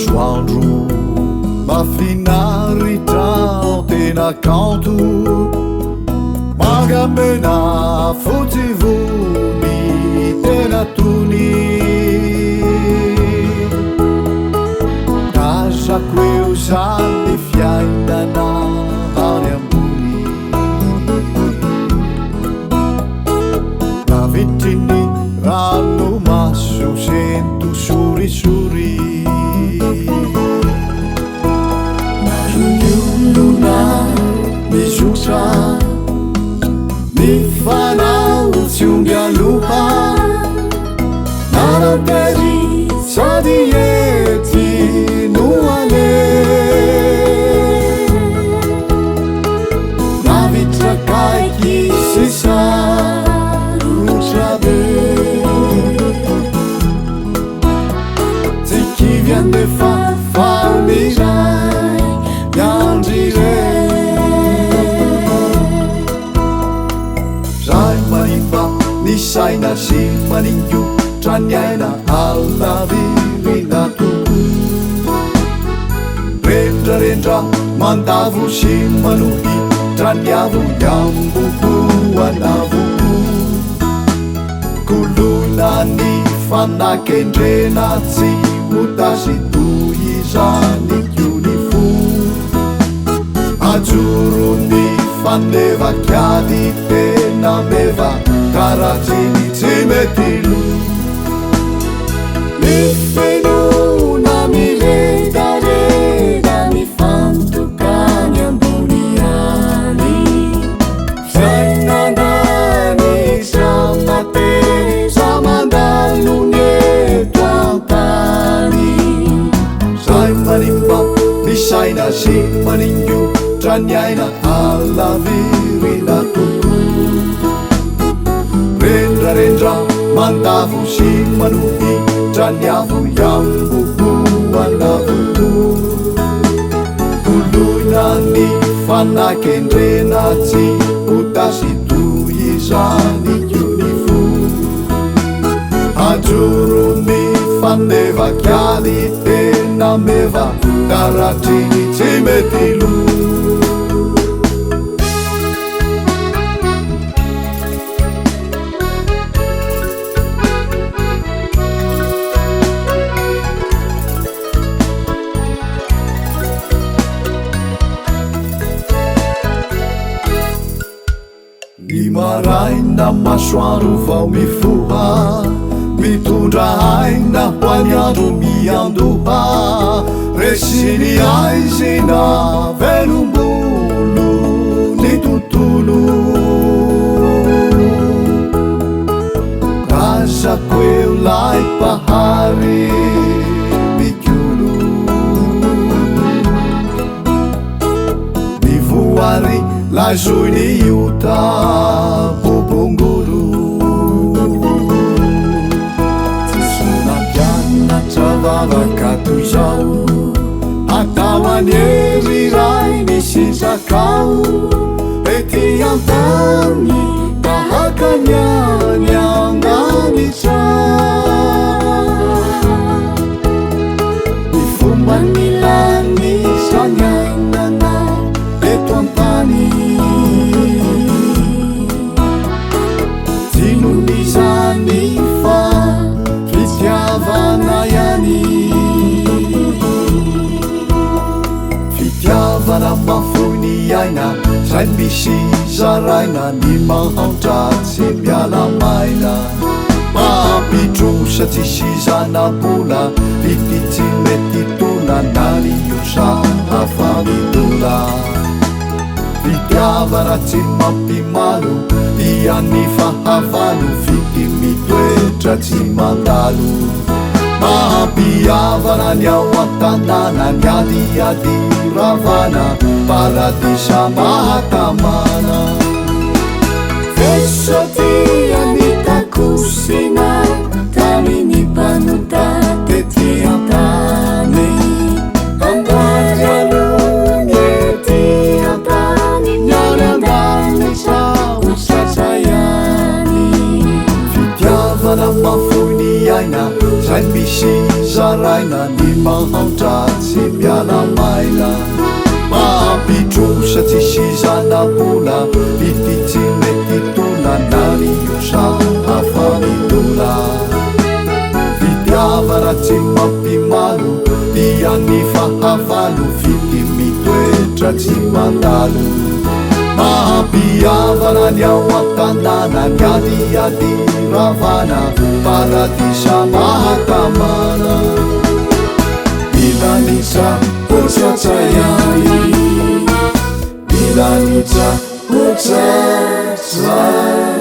masoandro mafinaritra tena kanto magamena fotsivony tena tony azako eo zany fiainana any ambony navitriny rano maso sento sorisori maionona mizotra mifanao tsiongaloha narantery sady ety no ale navitrakaiky sisa rotrabe tsikivy andefa famiray miandrire ray manimba ny saina sy maningo traniaina alavirina toko rendrarendra mandavo sy manohy traniavo iamboko anavoko kolona ny fanakendrena tsy hotasy toy izany kiony fo ajoro ny fanevakiady tena meva karatsiny tsy metilo mifenona miredareda mifantokany ambony any fiainanany samateza mandalo ny eto antany zay manimba misaina sy maningo traniaina alavirina toko rendrarendra mandavo sy manohy traniavo iamboko anavoko koloina ny fanakendrena tsy hotasy toy izany kiony fo ajoro ny fanevakiady tena meva karatriny tsy metilo ny maraina masoandro vao mifoha mitondra aina ho any andro miandoha resiny aizina velombolo ny tontolo razako eo lay pahary mikolo mivoary lazoy ny iota bobongolo tsisonampianatra vavaka toy zao atao anery ray misizakao ety antany tahaka niany anganitra ny fomba nilany sanyainana eto antany tinonizany fa fitiavana iany fitiavana mafony aina zay misy zaraina ny mahantratsy mialamaina mampitrosa tsisy zanambola vity tsy mety tona nariosa hafamidola fitiavana tsy mampimalo iany fahavalo vity mitoetra tsy mandalo mampiavana ny ao an-tanàna ny adiady ravana paradisa mahatamana fesotia ny takosina taminy mpanota tety antany ambajalony ety antany miary andanitra ho satsayany fitiavana mafony aina zay misy zaraina ny mahaotra tsy miala maina mampitrosa tsy sizanam-bola ity tsy mety tola na riosa hafa mitola fitiavana tsy mampimalo iany fahavalo fity mitoetra tsy mandalo mampiavana ny ao an-tanàna ny adiady ravana paradisa mahatamana milanitra otratraiany milanitra otratraiany